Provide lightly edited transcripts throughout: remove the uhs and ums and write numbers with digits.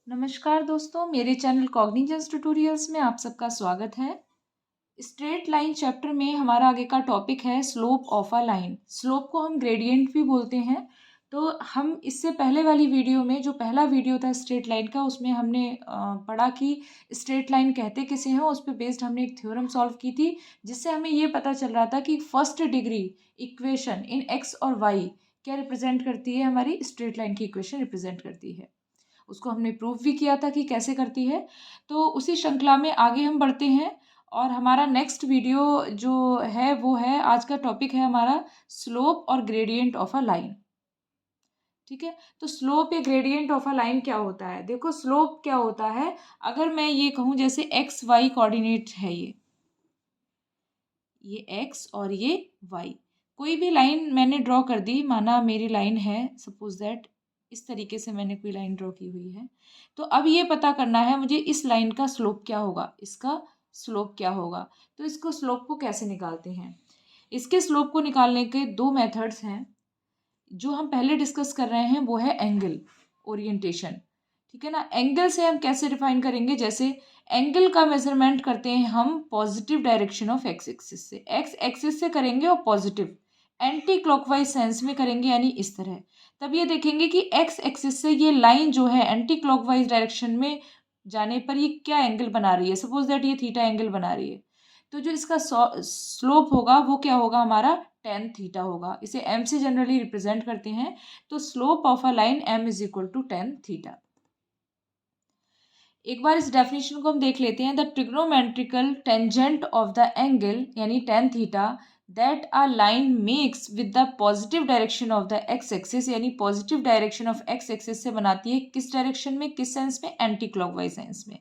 नमस्कार दोस्तों, मेरे चैनल कॉग्निजेंस ट्यूटोरियल्स में आप सबका स्वागत है। स्ट्रेट लाइन चैप्टर में हमारा आगे का टॉपिक है slope of a line. Slope को हम ग्रेडियंट भी बोलते हैं। तो हम इससे पहले वाली वीडियो में जो पहला वीडियो था स्ट्रेट लाइन का, उसमें हमने पढ़ा कि स्ट्रेट लाइन कहते किसे हैं। उस पर बेस्ड हमने एक थ्योरम सॉल्व की थी, जिससे हमें ये पता चल रहा था कि first degree equation in x और वाई क्या रिप्रेजेंट करती है, हमारी स्ट्रेट लाइन की इक्वेशन रिप्रेजेंट करती है। उसको हमने प्रूफ भी किया था कि कैसे करती है। तो उसी श्रृंखला में आगे हम बढ़ते हैं और हमारा नेक्स्ट वीडियो जो है वो है, आज का टॉपिक है हमारा स्लोप और ग्रेडियंट ऑफ अ लाइन। ठीक है, तो स्लोप या ग्रेडियंट ऑफ अ लाइन क्या होता है? देखो, स्लोप क्या होता है, अगर मैं ये कहूँ जैसे एक्स वाई कोऑर्डिनेट है, ये एक्स और ये वाई, कोई भी लाइन मैंने ड्रॉ कर दी, माना मेरी लाइन है, सपोज दैट इस तरीके से मैंने कोई लाइन ड्रॉ की हुई है। तो अब ये पता करना है मुझे इस लाइन का स्लोप क्या होगा, इसका स्लोप क्या होगा। तो इसको स्लोप को कैसे निकालते हैं? इसके स्लोप को निकालने के दो मेथड्स हैं। जो हम पहले डिस्कस कर रहे हैं वो है एंगल ओरिएंटेशन। ठीक है ना, एंगल से हम कैसे डिफाइन करेंगे? जैसे एंगल का मेजरमेंट करते हैं हम positive direction of x axis से, एक्स एक्सिस से करेंगे और पॉजिटिव एंटी क्लॉकवाइज सेंस में करेंगे, यानी इस तरह। तब ये देखेंगे कि एक्स एक्सिस से ये लाइन जो है एंटी क्लॉकवाइज डायरेक्शन में जाने पर ये क्या एंगल बना रही है। सपोज दैट ये थीटा एंगल बना रही है, तो जो इसका स्लोप होगा वो क्या होगा, हमारा टेन थीटा होगा। इसे एम से जनरली रिप्रेजेंट करते हैं। तो slope of a line m is equal to tan theta. एक बार इस डेफिनेशन को हम देख लेते हैं। The trigonometrical tangent of the angle यानी tan theta that a line makes with the positive direction of the x axis, यानी positive direction of x axis से बनाती है, किस डायरेक्शन में, किस सेंस में, एंटी क्लॉकवाइज सेंस में,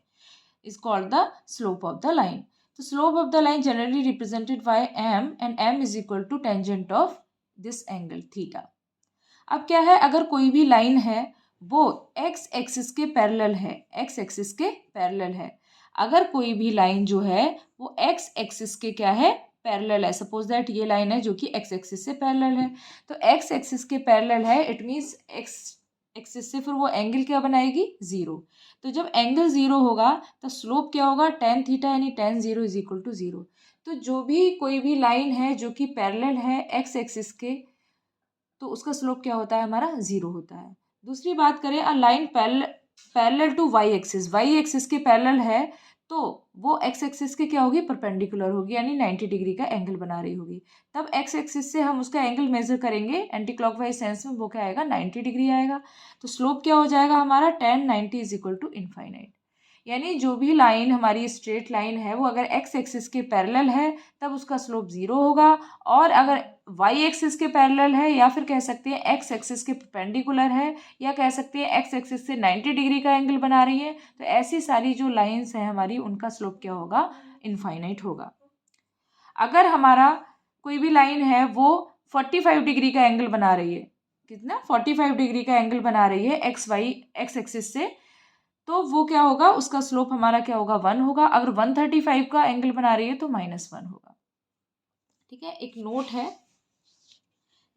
is called the slope of the line. So slope of the line generally represented by m, and m is equal to tangent of this angle theta. अब क्या है, अगर कोई भी लाइन है वो x एक्सिस के पैरेलल है, x एक्सिस के पैरेलल है। अगर कोई भी लाइन जो है वो x एक्सिस के क्या है, पैरेलल है। सपोज दैट ये लाइन है जो कि x एक्सिस से पैरेलल है। तो x एक्सिस के पैरेलल है, इट मीन्स x एक्सिस से फिर वो एंगल क्या बनाएगी, जीरो। तो जब एंगल जीरो होगा तो स्लोप क्या होगा, टेन थीटा, यानी tan zero is equal to zero. तो जो भी कोई भी लाइन है जो कि पैरेलल है एक्स एक्सिस के, तो उसका स्लोप क्या होता है, हमारा जीरो होता है। दूसरी बात करें, a line parallel to Y axis, Y axis के पैरेलल है, तो वो एक्स एक्सिस के क्या होगी, परपेंडिकुलर होगी, यानी 90 डिग्री का एंगल बना रही होगी। तब एक्स एक्सिस से हम उसका एंगल मेजर करेंगे एंटी क्लॉकवाइज सेंस में, वो क्या आएगा, 90 डिग्री आएगा। तो स्लोप क्या हो जाएगा हमारा, tan 90 is equal to infinite. यानी जो भी लाइन हमारी स्ट्रेट लाइन है वो अगर एक्स एक्सिस के पैरेलल है तब उसका स्लोप जीरो होगा, और अगर वाई एक्सिस के पैरेलल है, या फिर कह सकते हैं एक्स एक्सिस के परपेंडिकुलर है, या कह सकते हैं एक्स एक्सिस से 90 डिग्री का एंगल बना रही है, तो ऐसी सारी जो लाइंस हैं हमारी, उनका स्लोप क्या होगा, इनफाइनाइट होगा। अगर हमारा कोई भी लाइन है वो 45 डिग्री का एंगल बना रही है, कितना, 45 डिग्री का एंगल बना रही है एक्स वाई एक्स एक्सिस से, तो वो क्या होगा, उसका स्लोप हमारा क्या होगा, वन होगा। अगर 135 का एंगल बना रही है तो -1 होगा। ठीक है, एक नोट है,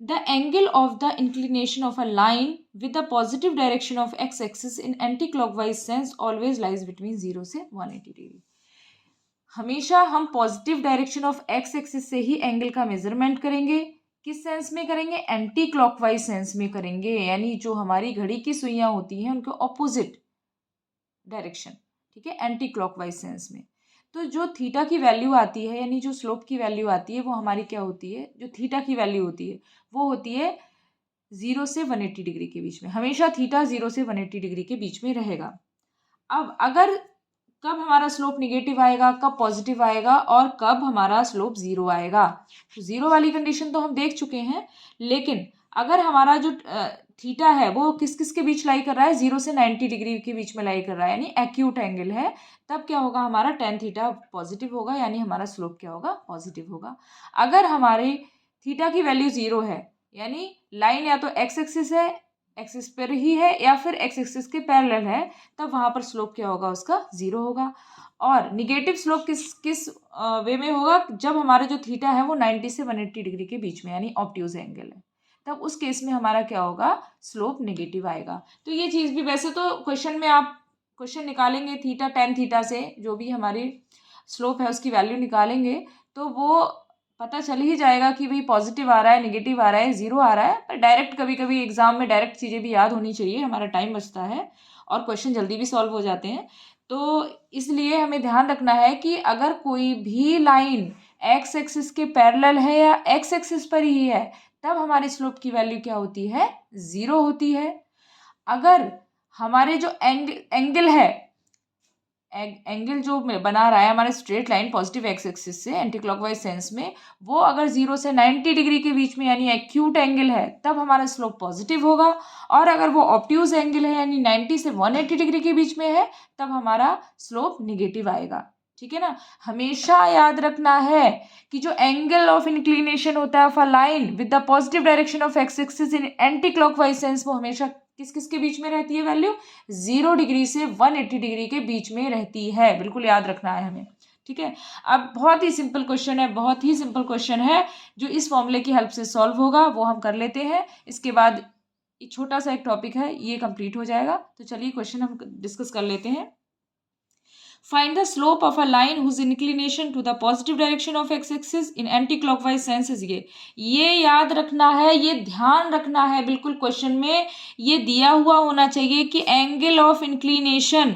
the angle of the inclination of a line with the positive direction of x axis in anti clockwise sense always lies between 0 से 180 डिग्री। हमेशा हम positive direction of x axis से ही एंगल का मेजरमेंट करेंगे। किस sense में करेंगे, anti clockwise sense में करेंगे, यानी जो हमारी घड़ी की सुइयां होती हैं उनके ऑपोजिट डायरेक्शन। ठीक है, एंटी क्लॉकवाइज सेंस में। तो जो थीटा की वैल्यू आती है, यानी जो स्लोप की वैल्यू आती है, वो हमारी क्या होती है, जो थीटा की वैल्यू होती है वो होती है 0 से 180 डिग्री के बीच में। हमेशा थीटा 0 से 180 डिग्री के बीच में रहेगा। अब अगर कब हमारा स्लोप निगेटिव आएगा, कब पॉजिटिव आएगा, और कब हमारा स्लोप जीरो आएगा, तो जीरो वाली कंडीशन तो हम देख चुके हैं। लेकिन अगर हमारा जो थीटा है वो किस किस के बीच लाई कर रहा है, 0 से 90 डिग्री के बीच में लाई कर रहा है, यानी एक्यूट एंगल है, तब क्या होगा, हमारा टेन थीटा पॉजिटिव होगा, यानी हमारा स्लोप क्या होगा, पॉजिटिव होगा। अगर हमारे थीटा की वैल्यू जीरो है, यानी लाइन या तो एक्स एक्सिस है, एक्सिस पर ही है, या फिर एक्स एक्सिस के पैरेलल है, तब वहां पर स्लोप क्या होगा, उसका जीरो होगा। और निगेटिव स्लोप किस किस वे में होगा, जब हमारा जो थीटा है वो 90 से 180 डिग्री के बीच में, यानी ऑब्ट्यूज एंगल है, तब उस केस में हमारा क्या होगा, स्लोप नेगेटिव आएगा। तो ये चीज़ भी वैसे तो क्वेश्चन में आप क्वेश्चन निकालेंगे थीटा टेन थीटा से, जो भी हमारी स्लोप है उसकी वैल्यू निकालेंगे, तो वो पता चल ही जाएगा कि भाई पॉजिटिव आ रहा है, नेगेटिव आ रहा है, जीरो आ रहा है। पर डायरेक्ट कभी कभी एग्जाम में डायरेक्ट चीज़ें भी याद होनी चाहिए, हमारा टाइम बचता है और क्वेश्चन जल्दी भी सॉल्व हो जाते हैं। तो इसलिए हमें ध्यान रखना है कि अगर कोई भी लाइन एक्स एक्सिस के पैरेलल है या एक्स एक्सिस पर ही है, तब हमारी स्लोप की वैल्यू क्या होती है, जीरो होती है। अगर हमारे जो एंगल है, एंगल जो बना रहा है हमारे straight line positive x axis से एंटी क्लॉकवाइज सेंस में, वो अगर 0 से 90 डिग्री के बीच में यानी एक्यूट एंगल है, तब हमारा स्लोप पॉजिटिव होगा। और अगर वो ऑब्ट्यूज एंगल है यानी 90 से 180 डिग्री के बीच में है, तब हमारा स्लोप निगेटिव आएगा। ठीक है ना। हमेशा याद रखना है कि जो एंगल ऑफ इंक्लिनेशन होता है of a line with the positive direction of x axis in anti clockwise sense, वो हमेशा किस किस के बीच में रहती है वैल्यू, 0 डिग्री से 180 डिग्री के बीच में रहती है। बिल्कुल याद रखना है हमें। ठीक है। अब बहुत ही सिंपल क्वेश्चन है, बहुत ही सिंपल क्वेश्चन है जो इस फॉर्मूले की हेल्प से सॉल्व होगा, वो हम कर लेते हैं। इसके बाद छोटा सा एक टॉपिक है, ये कंप्लीट हो जाएगा। तो चलिए क्वेश्चन हम डिस्कस कर लेते हैं। Find the slope of a line whose inclination to the positive direction of x-axis in anti-clockwise sense is ये याद रखना है, ये ध्यान रखना है। बिल्कुल क्वेश्चन में ये दिया हुआ होना चाहिए कि angle of inclination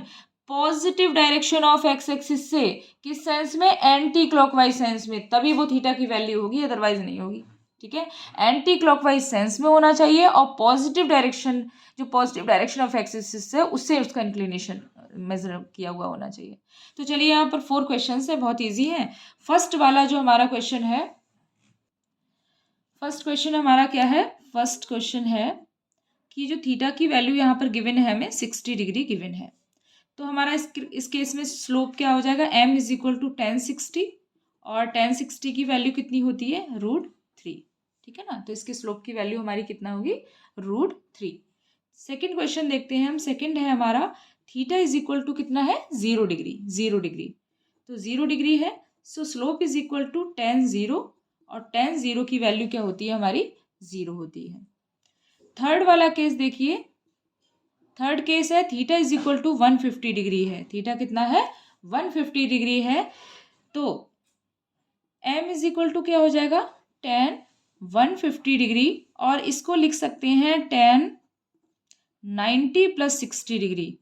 positive direction of x axis से किस सेंस में, एंटी क्लॉकवाइज सेंस में, तभी वो थीटा की वैल्यू होगी, अदरवाइज नहीं होगी। ठीक है। एंटी क्लॉकवाइज सेंस में होना चाहिए और पॉजिटिव डायरेक्शन, जो positive direction of x axis है उससे उसका इंक्लिनेशन मेजर किया हुआ होना चाहिए। तो चलिए यहाँ पर 4 क्वेश्चन है, बहुत इजी है। फर्स्ट वाला जो हमारा क्वेश्चन है, फर्स्ट क्वेश्चन हमारा क्या है, फर्स्ट क्वेश्चन है कि जो थीटा की वैल्यू यहाँ पर गिवन है हमें 60 डिग्री गिवन है। तो हमारा इस केस में स्लोप क्या हो जाएगा, m इज इक्वल टू 1060 और 1060 की वैल्यू कितनी होती है, √3। ठीक है ना। तो इसके स्लोप की वैल्यू हमारी कितना होगी, √3। सेकेंड क्वेश्चन देखते हैं हम। सेकेंड है हमारा थीटा इज इक्वल टू कितना है, 0 डिग्री, 0 डिग्री। तो 0 डिग्री है, so slope is equal to 10 0 और 10 0 की वैल्यू क्या होती है हमारी, 0 होती है। थर्ड वाला केस देखिए, थर्ड केस है theta is equal to 150 degree है। थीटा कितना है, 150 डिग्री है। तो m इज इक्वल टू क्या हो जाएगा, 10 150 डिग्री, और इसको लिख सकते हैं 10 90 प्लस 60 डिग्री,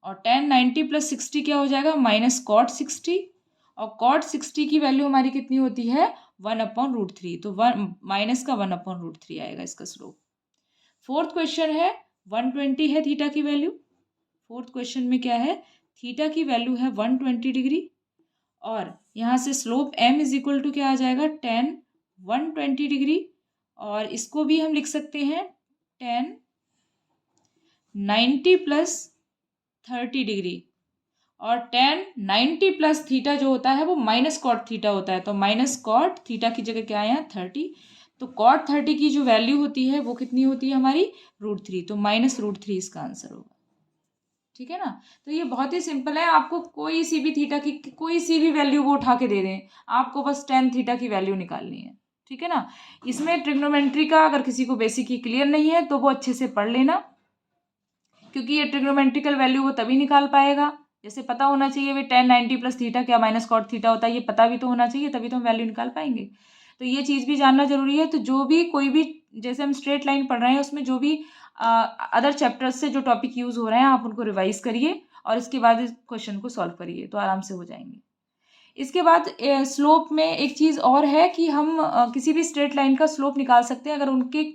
और 10 90 प्लस 60 क्या हो जाएगा, माइनस कॉट 60, और कॉट 60 की वैल्यू हमारी कितनी होती है, 1/√3। तो माइनस का 1/√3 आएगा इसका स्लोप। फोर्थ क्वेश्चन है 120 है थीटा की वैल्यू। फोर्थ क्वेश्चन में क्या है, थीटा की वैल्यू है 120 डिग्री, और यहाँ से slope m is equal to क्या आ जाएगा, 10 120 डिग्री, और इसको भी हम लिख सकते हैं 10 90 प्लस 30 डिग्री, और 10 90 प्लस थीटा जो होता है वो माइनस कॉट थीटा होता है, तो माइनस कॉट थीटा की जगह क्या आया, 30। तो कॉट 30 की जो वैल्यू होती है वो कितनी होती है हमारी, √3। तो -√3 इसका आंसर होगा। ठीक है ना। तो ये बहुत ही सिंपल है, आपको कोई सी भी थीटा की कोई सी भी वैल्यू वो उठा के दे दें, आपको बस 10 थीटा की वैल्यू निकालनी है। ठीक है ना। इसमें ट्रिग्नोमेट्री का अगर किसी को बेसिक ही क्लियर नहीं है तो वो अच्छे से पढ़ लेना, क्योंकि ये ट्रिग्नोमेट्रिकल वैल्यू वो तभी निकाल पाएगा, जैसे पता होना चाहिए वे 10 90 प्लस थीटा क्या माइनस कॉट थीटा होता है, ये पता भी तो होना चाहिए, तभी तो हम वैल्यू निकाल पाएंगे। तो ये चीज़ भी जानना जरूरी है। तो जो भी कोई भी, जैसे हम स्ट्रेट लाइन पढ़ रहे हैं उसमें जो भी अदर चैप्टर्स से जो टॉपिक यूज हो रहे हैं आप उनको रिवाइज करिए और इसके बाद इस क्वेश्चन को सॉल्व करिए, तो आराम से हो जाएंगे। इसके बाद स्लोप में एक चीज़ और है कि हम किसी भी स्ट्रेट लाइन का स्लोप निकाल सकते हैं अगर उनके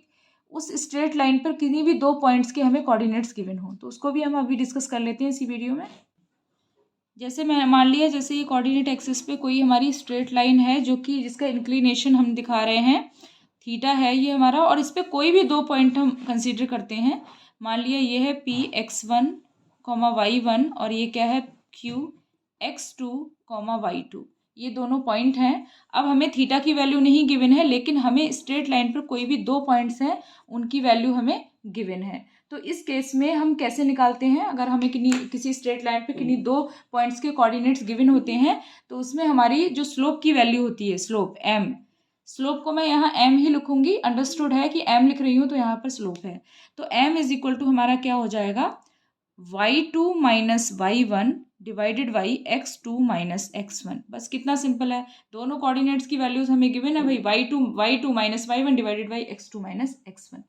उस स्ट्रेट लाइन पर किसी भी 2 पॉइंट्स के हमें कोऑर्डिनेट्स गिवन हो, तो उसको भी हम अभी डिस्कस कर लेते हैं इसी वीडियो में। जैसे मैं मान लिया, जैसे ये कोऑर्डिनेट एक्सिस पे कोई हमारी स्ट्रेट लाइन है जो कि जिसका इंक्लिनेशन हम दिखा रहे हैं थीटा है ये हमारा, और इस पर कोई भी 2 पॉइंट हम कंसीडर करते हैं। मान लिया ये है P(x1, y1) और ये क्या है Q(x2, y2), ये दोनों पॉइंट हैं। अब हमें थीटा की वैल्यू नहीं गिवन है, लेकिन हमें स्ट्रेट लाइन पर कोई भी 2 पॉइंट्स हैं उनकी वैल्यू हमें गिवन है। तो इस केस में हम कैसे निकालते हैं, अगर हमें किसी स्ट्रेट लाइन पे किन्हीं 2 पॉइंट्स के कोऑर्डिनेट्स गिवन होते हैं तो उसमें हमारी जो स्लोप की वैल्यू होती है, स्लोप m, स्लोप को मैं यहाँ m ही लिखूंगी, अंडरस्टूड है कि m लिख रही हूँ तो यहाँ पर स्लोप है। तो m इज इक्वल टू हमारा क्या हो जाएगा, y2 minus y1 divided by x2 minus x1। बस कितना सिंपल है, दोनों कोऑर्डिनेट्स की वैल्यूज हमें गिवन है भाई, y2 minus y1 divided by x2 minus x1,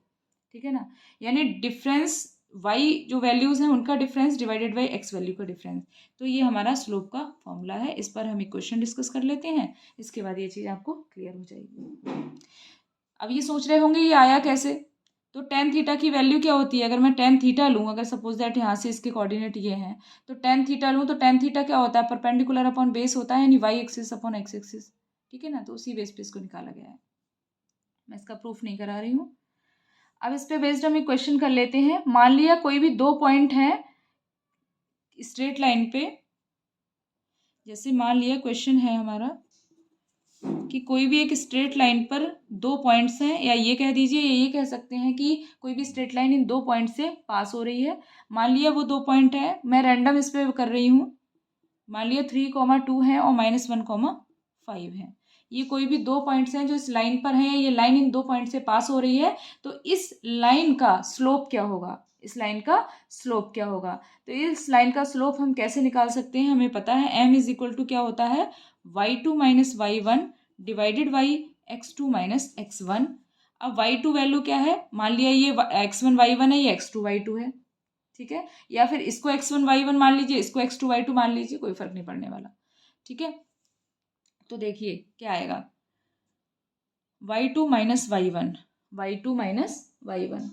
ठीक है ना। यानी डिफरेंस y जो वैल्यूज हैं उनका difference divided by x value का डिफरेंस। तो ये हमारा स्लोप का फॉर्मूला है। इस पर हम एक क्वेश्चन डिस्कस कर लेते हैं, इसके बाद ये चीज़ आपको क्लियर हो जाएगी। अब ये सोच रहे होंगे ये आया कैसे, तो टेन थीटा की वैल्यू क्या होती है, अगर मैं टेन थीटा लूँ, अगर सपोज दैट यहाँ से इसके कोऑर्डिनेट ये हैं, तो टेन थीटा लूँ तो टेन थीटा क्या होता है, परपेंडिकुलर अपॉन बेस होता है, यानी Y axis upon X axis, ठीक है ना। तो उसी बेस पे इसको निकाला गया है, मैं इसका प्रूफ नहीं करा रही हूँ। अब इस पे बेस्ड हम एक क्वेश्चन कर लेते हैं। मान लिया कोई भी दो पॉइंट हैं स्ट्रेट लाइन पे, जैसे मान लिया क्वेश्चन है हमारा कि कोई भी एक स्ट्रेट लाइन पर दो पॉइंट्स हैं, या ये कह दीजिए, ये कह सकते हैं कि कोई भी स्ट्रेट लाइन इन दो पॉइंट से पास हो रही है। मान लिया वो दो पॉइंट है, मैं रैंडम इस पे कर रही हूँ, मान लिया 3,2 है और -1,5 है। ये कोई भी दो पॉइंट्स हैं जो इस लाइन पर हैं, ये लाइन इन दो पॉइंट से पास हो रही है, तो इस लाइन का स्लोप क्या होगा, इस लाइन का स्लोप क्या होगा। तो इस लाइन का स्लोप हम कैसे निकाल सकते हैं, हमें पता है m इज इक्वल टू क्या होता है, y2 minus y1 divided by x2 minus x1। अब y2 वैल्यू क्या है, मान लिया ये x1 y1 है, ये x2 y2 है, ठीक है, या फिर इसको x1 y1 मान लीजिए, इसको x2 y2 मान लीजिए, कोई फर्क नहीं पड़ने वाला, ठीक है। तो देखिए क्या आएगा, y2 minus y1, y2 minus y1,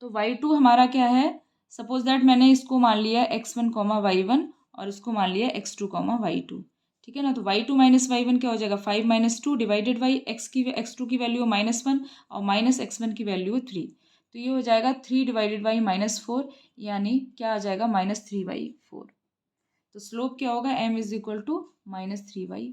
तो y2 हमारा क्या है, सपोज दैट मैंने इसको मान लिया x1 y1 और इसको मान लिया x2 y2, ठीक है ना। तो y2 माइनस y1 क्या हो जाएगा, 5 माइनस 2 डिवाइडेड बाई x2 की वैल्यू -1 और माइनस x1 की वैल्यू 3, तो ये हो जाएगा 3 डिवाइडेड बाई -4, यानी क्या आ जाएगा -3/4। तो स्लोप क्या होगा, m इज इक्वल टू -3/4।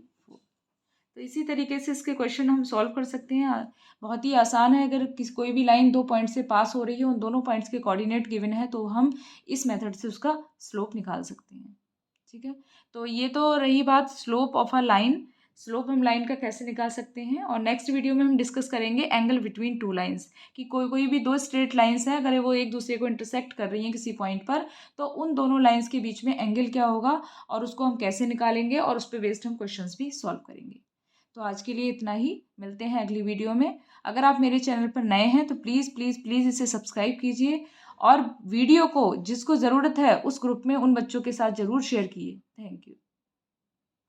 तो इसी तरीके से इसके क्वेश्चन हम सॉल्व कर सकते हैं, बहुत ही आसान है। अगर कोई भी लाइन दो पॉइंट से पास हो रही है, उन दोनों पॉइंट्स के कोऑर्डिनेट गिवन है, तो हम इस मेथड से उसका स्लोप निकाल सकते हैं, ठीक है। तो ये तो रही बात slope of a line, slope हम लाइन का कैसे निकाल सकते हैं। और नेक्स्ट वीडियो में हम डिस्कस करेंगे एंगल बिटवीन टू लाइंस, कि कोई भी दो स्ट्रेट लाइंस हैं, अगर वो एक दूसरे को इंटरसेक्ट कर रही हैं किसी पॉइंट पर, तो उन दोनों लाइंस के बीच में एंगल क्या होगा और उसको हम कैसे निकालेंगे, और उस पर बेस्ड हम क्वेश्चंस भी सॉल्व करेंगे। तो आज के लिए इतना ही, मिलते हैं अगली वीडियो में। अगर आप मेरे चैनल पर नए हैं तो प्लीज़ प्लीज़ प्लीज़ इसे सब्सक्राइब कीजिए, और वीडियो को जिसको ज़रूरत है उस ग्रुप में उन बच्चों के साथ ज़रूर शेयर कीजिए। Thank you.